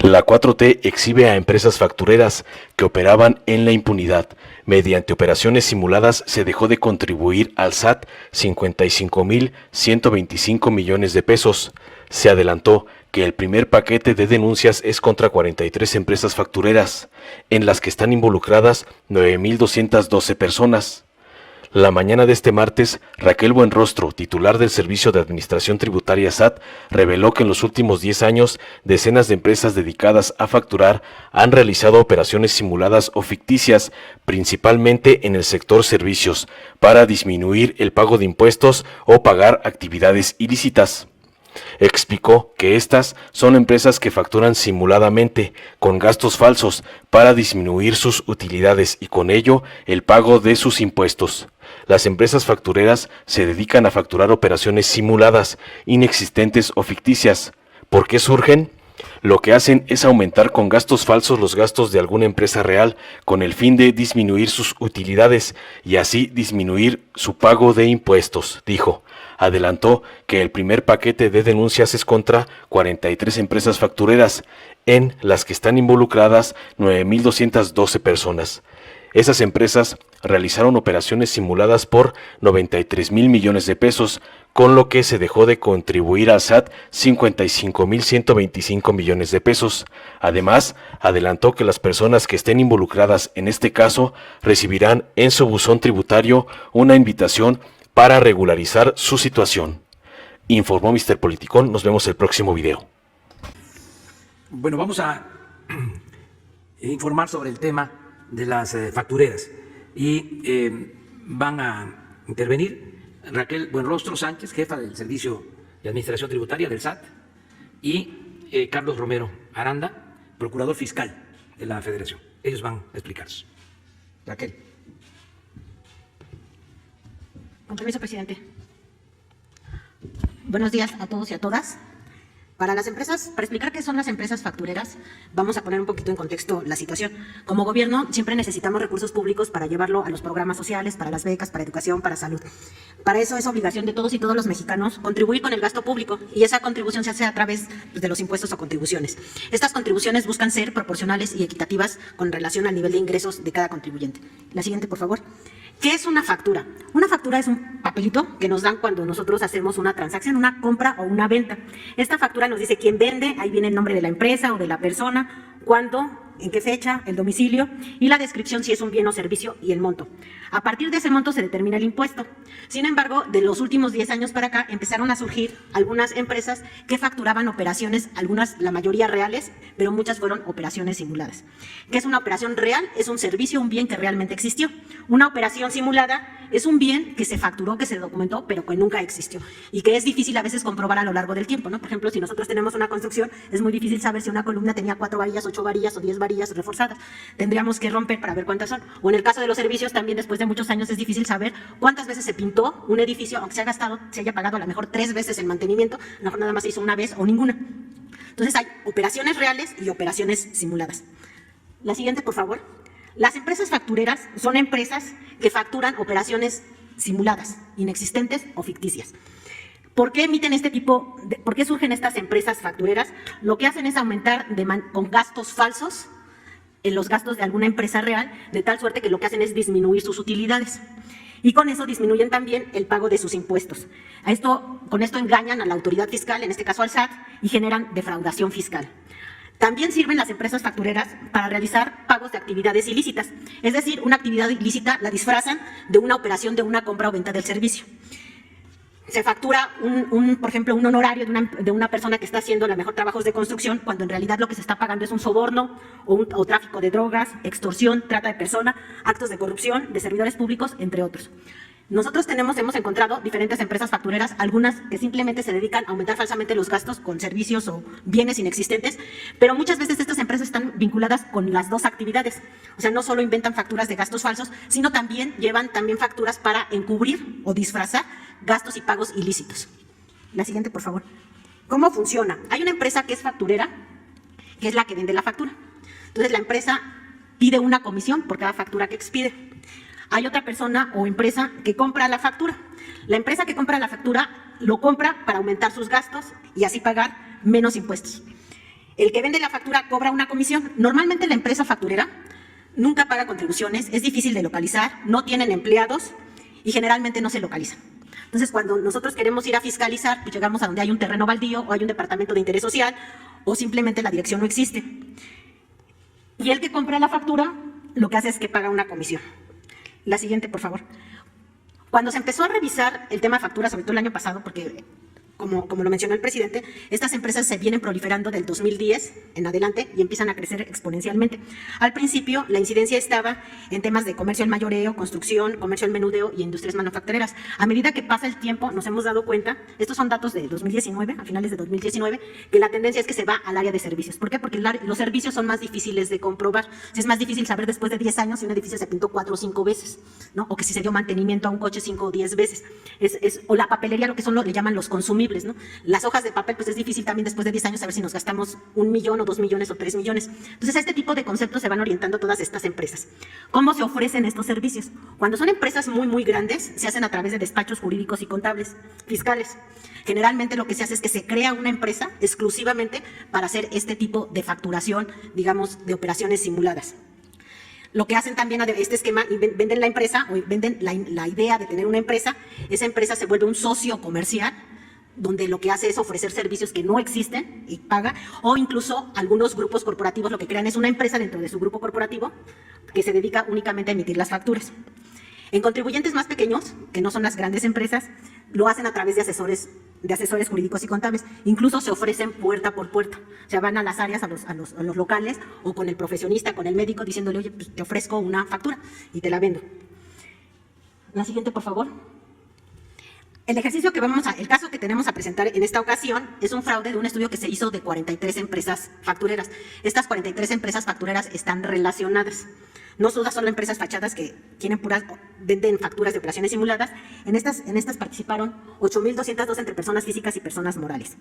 La 4T exhibe a empresas factureras que operaban en la impunidad. Mediante operaciones simuladas se dejó de contribuir al SAT 55.125 millones de pesos. Se adelantó que el primer paquete de denuncias es contra 43 empresas factureras, en las que están involucradas 9.212 personas. La mañana de este martes, Raquel Buenrostro, titular del Servicio de Administración Tributaria SAT, reveló que en los últimos 10 años, decenas de empresas dedicadas a facturar han realizado operaciones simuladas o ficticias, principalmente en el sector servicios, para disminuir el pago de impuestos o pagar actividades ilícitas. Explicó que estas son empresas que facturan simuladamente, con gastos falsos, para disminuir sus utilidades y con ello el pago de sus impuestos. Las empresas factureras se dedican a facturar operaciones simuladas, inexistentes o ficticias. ¿Por qué surgen? Lo que hacen es aumentar con gastos falsos los gastos de alguna empresa real, con el fin de disminuir sus utilidades y así disminuir su pago de impuestos, dijo. Adelantó que el primer paquete de denuncias es contra 43 empresas factureras, en las que están involucradas 9.212 personas. Esas empresas realizaron operaciones simuladas por 93.000 millones de pesos, con lo que se dejó de contribuir al SAT 55.125 millones de pesos. Además, adelantó que las personas que estén involucradas en este caso recibirán en su buzón tributario una invitación para regularizar su situación. Informó Mr. Politicón. Nos vemos el próximo video. Bueno, vamos a informar sobre el tema de las factureras y van a intervenir Raquel Buenrostro Sánchez, jefa del Servicio de Administración Tributaria del SAT, y Carlos Romero Aranda, procurador fiscal de la Federación. Ellos van a explicarnos. Raquel. Con permiso, presidente. Buenos días a todos y a todas. Para explicar qué son las empresas factureras, vamos a poner un poquito en contexto la situación. Como gobierno, siempre necesitamos recursos públicos para llevarlo a los programas sociales, para las becas, para educación, para salud. Para eso es obligación de todos y todos los mexicanos contribuir con el gasto público, y esa contribución se hace a través de los impuestos o contribuciones. Estas contribuciones buscan ser proporcionales y equitativas con relación al nivel de ingresos de cada contribuyente. La siguiente, por favor. ¿Qué es una factura? Una factura es un papelito que nos dan cuando nosotros hacemos una transacción, una compra o una venta. Esta factura nos dice quién vende, ahí viene el nombre de la empresa o de la persona, cuándo, en qué fecha, el domicilio y la descripción si es un bien o servicio y el monto. A partir de ese monto se determina el impuesto. Sin embargo, de los últimos 10 años para acá empezaron a surgir algunas empresas que facturaban operaciones, algunas, la mayoría reales, pero muchas fueron operaciones simuladas. ¿Qué es una operación real? Es un servicio, un bien que realmente existió. Una operación simulada es un bien que se facturó, que se documentó, pero que nunca existió y que es difícil a veces comprobar a lo largo del tiempo, ¿no? Por ejemplo, si nosotros tenemos una construcción, es muy difícil saber si una columna tenía 4 varillas, 8 varillas o 10 varillas reforzadas. Tendríamos que romper para ver cuántas son. O en el caso de los servicios, también después de muchos años es difícil saber cuántas veces se pintó un edificio, aunque se haya pagado a lo mejor 3 veces el mantenimiento, a lo mejor nada más se hizo una vez o ninguna. Entonces hay operaciones reales y operaciones simuladas. La siguiente, por favor. Las empresas factureras son empresas que facturan operaciones simuladas, inexistentes o ficticias. ¿Por qué emiten por qué surgen estas empresas factureras? Lo que hacen es aumentar con gastos falsos en los gastos de alguna empresa real, de tal suerte que lo que hacen es disminuir sus utilidades. Y con eso disminuyen también el pago de sus impuestos. Con esto engañan a la autoridad fiscal, en este caso al SAT, y generan defraudación fiscal. También sirven las empresas factureras para realizar pagos de actividades ilícitas. Es decir, una actividad ilícita la disfrazan de una operación de una compra o venta del servicio. Se factura, por ejemplo, un honorario de una persona que está haciendo a lo mejor trabajos de construcción, cuando en realidad lo que se está pagando es un soborno o tráfico de drogas, extorsión, trata de persona, actos de corrupción de servidores públicos, entre otros. Nosotros hemos encontrado diferentes empresas factureras, algunas que simplemente se dedican a aumentar falsamente los gastos con servicios o bienes inexistentes, pero muchas veces estas empresas están vinculadas con las dos actividades. O sea, no solo inventan facturas de gastos falsos, sino también llevan facturas para encubrir o disfrazar gastos y pagos ilícitos. La siguiente, por favor. ¿Cómo funciona? Hay una empresa que es facturera, que es la que vende la factura. Entonces, la empresa pide una comisión por cada factura que expide. Hay otra persona o empresa que compra la factura. La empresa que compra la factura lo compra para aumentar sus gastos y así pagar menos impuestos. El que vende la factura cobra una comisión. Normalmente la empresa facturera nunca paga contribuciones, es difícil de localizar, no tienen empleados y generalmente no se localizan. Entonces, cuando nosotros queremos ir a fiscalizar, pues llegamos a donde hay un terreno baldío o hay un departamento de interés social o simplemente la dirección no existe. Y el que compra la factura lo que hace es que paga una comisión. La siguiente, por favor. Cuando se empezó a revisar el tema de facturas, sobre todo el año pasado, porque como lo mencionó el presidente, estas empresas se vienen proliferando del 2010 en adelante y empiezan a crecer exponencialmente. Al principio, la incidencia estaba en temas de comercio al mayoreo, construcción, comercio al menudeo y industrias manufactureras. A medida que pasa el tiempo, nos hemos dado cuenta, estos son datos de 2019, a finales de 2019, que la tendencia es que se va al área de servicios. ¿Por qué? Porque los servicios son más difíciles de comprobar. Es más difícil saber después de 10 años si un edificio se pintó 4 o 5 veces, ¿no? O que si se dio mantenimiento a un coche 5 o 10 veces. O la papelería, lo que son, le llaman los consumibles, ¿no? Las hojas de papel, pues es difícil también después de 10 años saber si nos gastamos 1 millón o 2 millones o 3 millones. Entonces, a este tipo de conceptos se van orientando todas estas empresas. ¿Cómo se ofrecen estos servicios? Cuando son empresas muy, muy grandes, se hacen a través de despachos jurídicos y contables, fiscales. Generalmente lo que se hace es que se crea una empresa exclusivamente para hacer este tipo de facturación, digamos, de operaciones simuladas. Lo que hacen también a este esquema, venden la empresa o venden la idea de tener una empresa, esa empresa se vuelve un socio comercial, donde lo que hace es ofrecer servicios que no existen y paga, o incluso algunos grupos corporativos lo que crean es una empresa dentro de su grupo corporativo que se dedica únicamente a emitir las facturas. En contribuyentes más pequeños, que no son las grandes empresas, lo hacen a través de asesores jurídicos y contables. Incluso se ofrecen puerta por puerta. O sea, van a las áreas, a los locales, o con el profesionista, con el médico, diciéndole, oye, pues te ofrezco una factura y te la vendo. La siguiente, por favor. El caso que tenemos a presentar en esta ocasión es un fraude de un estudio que se hizo de 43 empresas factureras. Estas 43 empresas factureras están relacionadas. No todas son empresas fachadas que venden facturas de operaciones simuladas. En estas participaron 8,202 entre personas físicas y personas morales.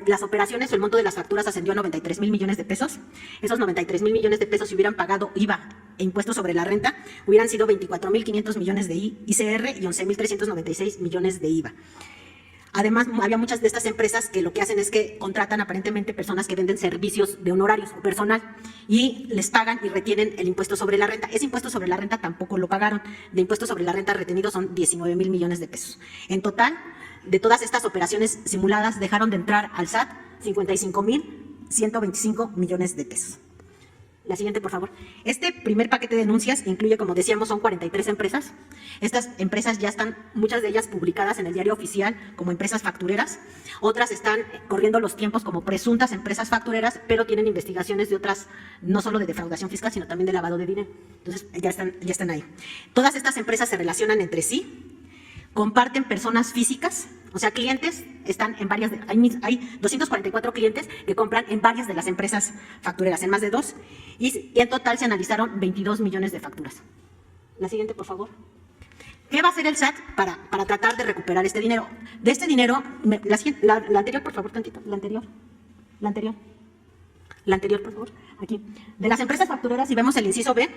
Las operaciones o el monto de las facturas ascendió a 93,000 millones de pesos. Esos 93,000 millones de pesos, si hubieran pagado IVA e impuestos sobre la renta, hubieran sido 24,500 millones de ICR y 11,396 millones de IVA. Además, había muchas de estas empresas que lo que hacen es que contratan aparentemente personas que venden servicios de honorarios o personal y les pagan y retienen el impuesto sobre la renta. Ese impuesto sobre la renta tampoco lo pagaron. De impuesto sobre la renta retenido son 19,000 millones de pesos. En total, de todas estas operaciones simuladas, dejaron de entrar al SAT 55,125 millones de pesos. La siguiente, por favor. Este primer paquete de denuncias incluye, como decíamos, son 43 empresas. Estas empresas ya están, muchas de ellas publicadas en el diario oficial como empresas factureras. Otras están corriendo los tiempos como presuntas empresas factureras, pero tienen investigaciones de otras, no solo de defraudación fiscal, sino también de lavado de dinero. Entonces, ya están ahí. Todas estas empresas se relacionan entre sí, comparten personas físicas, o sea, clientes están en varias, hay 244 clientes que compran en varias de las empresas factureras, en más de 2, y en total se analizaron 22 millones de facturas. La siguiente, por favor. ¿Qué va a hacer el SAT para tratar de recuperar este dinero? De este dinero, la anterior, por favor, tantito, la anterior, por favor, aquí. De las empresas factureras, si vemos el inciso B,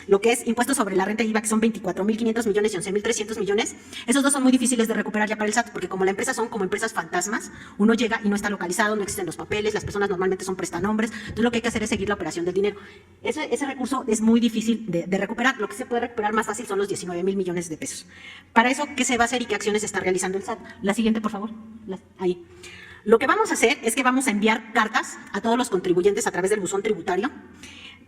lo que es impuestos sobre la renta y IVA, que son 24,500 millones y 11,300 millones, esos dos son muy difíciles de recuperar ya para el SAT, porque como la empresa son como empresas fantasmas, uno llega y no está localizado, no existen los papeles, las personas normalmente son prestanombres, entonces lo que hay que hacer es seguir la operación del dinero. Ese recurso es muy difícil de recuperar, lo que se puede recuperar más fácil son los 19,000 millones de pesos. Para eso, ¿qué se va a hacer y qué acciones está realizando el SAT? La siguiente, por favor, ahí. Lo que vamos a hacer es que vamos a enviar cartas a todos los contribuyentes a través del buzón tributario,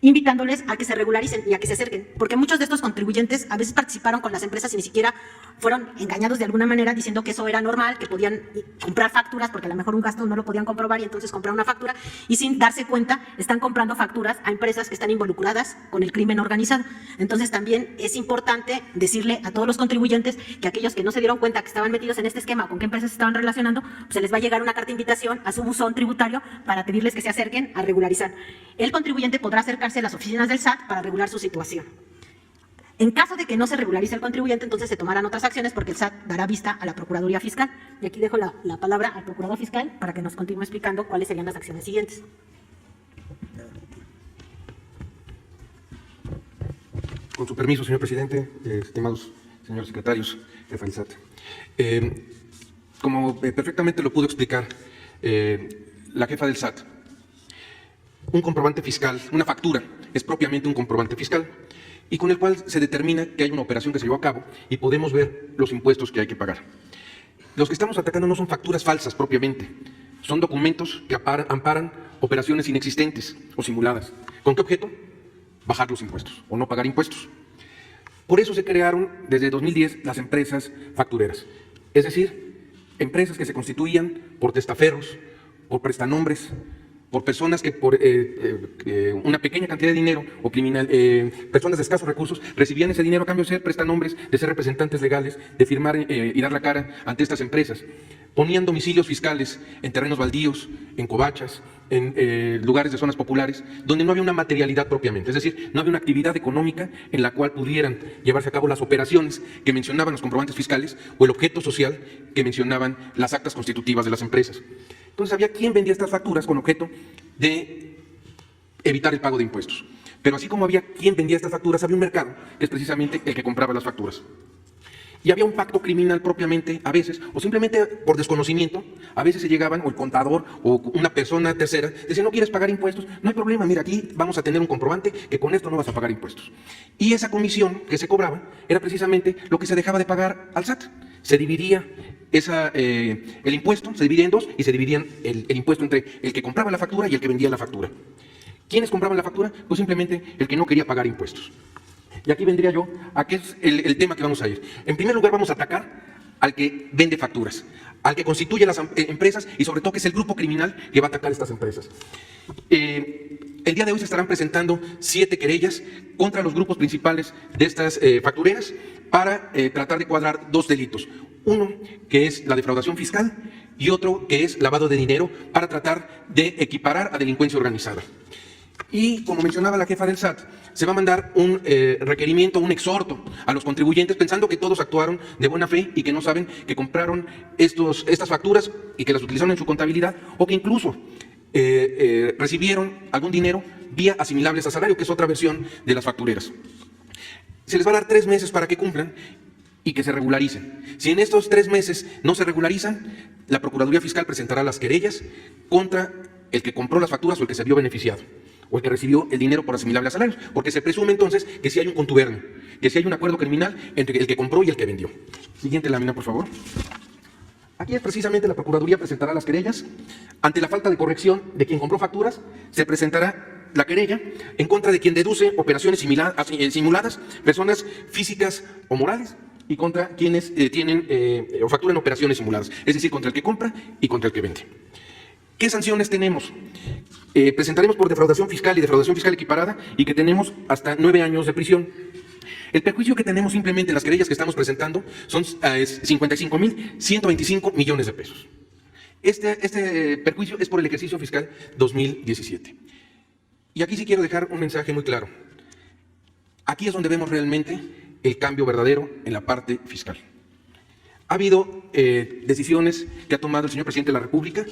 invitándoles a que se regularicen y a que se acerquen, porque muchos de estos contribuyentes a veces participaron con las empresas y ni siquiera fueron engañados de alguna manera diciendo que eso era normal, que podían comprar facturas porque a lo mejor un gasto no lo podían comprobar y entonces comprar una factura y sin darse cuenta están comprando facturas a empresas que están involucradas con el crimen organizado. Entonces también es importante decirle a todos los contribuyentes que aquellos que no se dieron cuenta que estaban metidos en este esquema o con qué empresas se estaban relacionando, pues se les va a llegar una carta de invitación a su buzón tributario para pedirles que se acerquen a regularizar. El contribuyente podrá acercarse a las oficinas del SAT para regular su situación. En caso de que no se regularice el contribuyente, entonces se tomarán otras acciones porque el SAT dará vista a la Procuraduría Fiscal. Y aquí dejo la palabra al Procurador Fiscal para que nos continúe explicando cuáles serían las acciones siguientes. Con su permiso, señor presidente, estimados señores secretarios, jefe del SAT. Como perfectamente lo pudo explicar la jefa del SAT, un comprobante fiscal, una factura, es propiamente un comprobante fiscal, y con el cual se determina que hay una operación que se llevó a cabo y podemos ver los impuestos que hay que pagar. Los que estamos atacando no son facturas falsas propiamente, son documentos que amparan operaciones inexistentes o simuladas. ¿Con qué objeto? Bajar los impuestos o no pagar impuestos. Por eso se crearon desde 2010 las empresas factureras, es decir, empresas que se constituían por testaferros, por prestanombres, por personas que por una pequeña cantidad de dinero o personas de escasos recursos recibían ese dinero a cambio de ser prestanombres, de ser representantes legales, de firmar y dar la cara ante estas empresas. Ponían domicilios fiscales en terrenos baldíos, en covachas, en lugares de zonas populares, donde no había una materialidad propiamente, es decir, no había una actividad económica en la cual pudieran llevarse a cabo las operaciones que mencionaban los comprobantes fiscales o el objeto social que mencionaban las actas constitutivas de las empresas. Entonces había quien vendía estas facturas con objeto de evitar el pago de impuestos. Pero así como había quien vendía estas facturas, había un mercado, que es precisamente el que compraba las facturas. Y había un pacto criminal propiamente, a veces, o simplemente por desconocimiento, a veces se llegaban, o el contador, o una persona tercera, decía, no quieres pagar impuestos, no hay problema, mira, aquí vamos a tener un comprobante que con esto no vas a pagar impuestos. Y esa comisión que se cobraba era precisamente lo que se dejaba de pagar al SAT. Se dividía el impuesto, se dividía en dos, y se dividían el impuesto entre el que compraba la factura y el que vendía la factura. ¿Quiénes compraban la factura? Pues simplemente el que no quería pagar impuestos. Y aquí vendría yo a qué es el tema que vamos a ir. En primer lugar vamos a atacar al que vende facturas, al que constituye las empresas y sobre todo que es el grupo criminal que va a atacar estas empresas. El día de hoy se estarán presentando 7 querellas contra los grupos principales de estas factureras para tratar de cuadrar 2 delitos. Uno que es la defraudación fiscal y otro que es lavado de dinero para tratar de equiparar a delincuencia organizada. Y, como mencionaba la jefa del SAT, se va a mandar un requerimiento, un exhorto a los contribuyentes pensando que todos actuaron de buena fe y que no saben que compraron estas facturas y que las utilizaron en su contabilidad o que incluso recibieron algún dinero vía asimilables a salario, que es otra versión de las factureras. Se les va a dar 3 meses para que cumplan y que se regularicen. Si en estos 3 meses no se regularizan, la Procuraduría Fiscal presentará las querellas contra el que compró las facturas o el que se vio beneficiado, o el que recibió el dinero por asimilable a salarios, porque se presume entonces que sí hay un contubernio, que sí hay un acuerdo criminal entre el que compró y el que vendió. Siguiente lámina, por favor. Aquí es precisamente la Procuraduría presentará las querellas. Ante la falta de corrección de quien compró facturas, se presentará la querella en contra de quien deduce operaciones simuladas, personas físicas o morales, y contra quienes tienen o facturan operaciones simuladas, es decir, contra el que compra y contra el que vende. ¿Qué sanciones tenemos? Presentaremos por defraudación fiscal y defraudación fiscal equiparada y que tenemos hasta 9 años de prisión. El perjuicio que tenemos simplemente en las querellas que estamos presentando son 55.125 millones de pesos. Este perjuicio es por el ejercicio fiscal 2017. Y aquí sí quiero dejar un mensaje muy claro. Aquí es donde vemos realmente el cambio verdadero en la parte fiscal. Ha habido decisiones que ha tomado el señor presidente de la República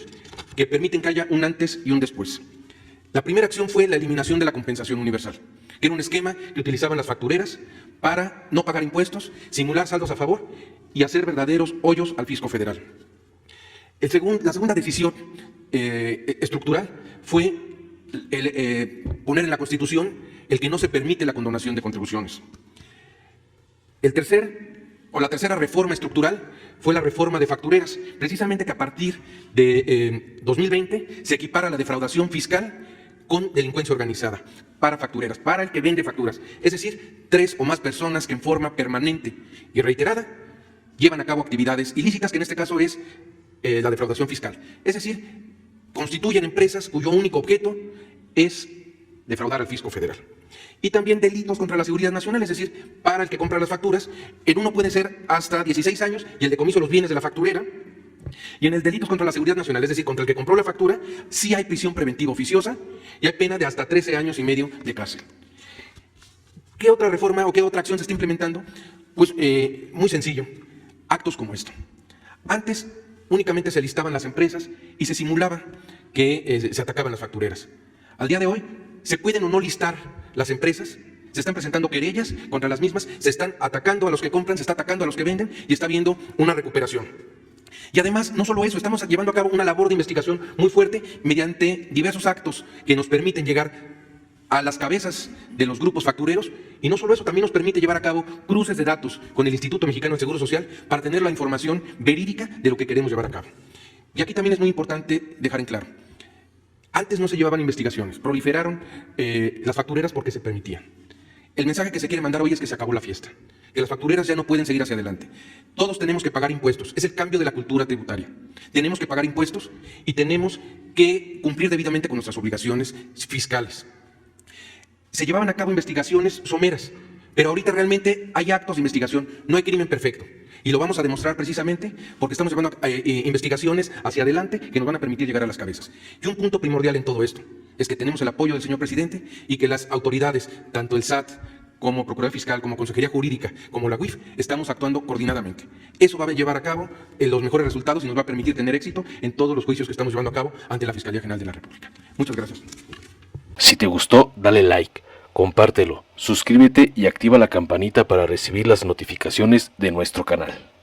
que permiten que haya un antes y un después. La primera acción fue la eliminación de la compensación universal, que era un esquema que utilizaban las factureras para no pagar impuestos, simular saldos a favor y hacer verdaderos hoyos al fisco federal. La segunda decisión estructural fue poner en la Constitución el que no se permite la condonación de contribuciones. La tercera reforma estructural fue la reforma de factureras, precisamente que a partir de 2020 se equipara la defraudación fiscal con delincuencia organizada para factureras, para el que vende facturas. Es decir, 3 o más personas que en forma permanente y reiterada llevan a cabo actividades ilícitas, que en este caso es la defraudación fiscal. Es decir, constituyen empresas cuyo único objeto es defraudar al fisco federal. Y también delitos contra la seguridad nacional, es decir, para el que compra las facturas, en uno puede ser hasta 16 años y el decomiso de los bienes de la facturera. Y en el delitos contra la seguridad nacional, es decir, contra el que compró la factura, sí hay prisión preventiva oficiosa y hay pena de hasta 13 años y medio de cárcel. ¿Qué otra reforma o qué otra acción se está implementando? Pues muy sencillo, actos como esto. Antes únicamente se listaban las empresas y se simulaba que se atacaban las factureras. Al día de hoy, se pueden o no listar las empresas, se están presentando querellas contra las mismas, se están atacando a los que compran, se está atacando a los que venden y está habiendo una recuperación. Y además, no solo eso, estamos llevando a cabo una labor de investigación muy fuerte mediante diversos actos que nos permiten llegar a las cabezas de los grupos factureros, y no solo eso, también nos permite llevar a cabo cruces de datos con el Instituto Mexicano del Seguro Social para tener la información verídica de lo que queremos llevar a cabo. Y aquí también es muy importante dejar en claro, antes no se llevaban investigaciones, proliferaron las factureras porque se permitían. El mensaje que se quiere mandar hoy es que se acabó la fiesta, que las factureras ya no pueden seguir hacia adelante. Todos tenemos que pagar impuestos, es el cambio de la cultura tributaria. Tenemos que pagar impuestos y tenemos que cumplir debidamente con nuestras obligaciones fiscales. Se llevaban a cabo investigaciones someras, pero ahorita realmente hay actos de investigación, no hay crimen perfecto. Y lo vamos a demostrar precisamente porque estamos llevando investigaciones hacia adelante que nos van a permitir llegar a las cabezas. Y un punto primordial en todo esto es que tenemos el apoyo del señor presidente y que las autoridades, tanto el SAT como Procuraduría Fiscal, como Consejería Jurídica, como la UIF, estamos actuando coordinadamente. Eso va a llevar a cabo los mejores resultados y nos va a permitir tener éxito en todos los juicios que estamos llevando a cabo ante la Fiscalía General de la República. Muchas gracias. Si te gustó, dale like, compártelo, suscríbete y activa la campanita para recibir las notificaciones de nuestro canal.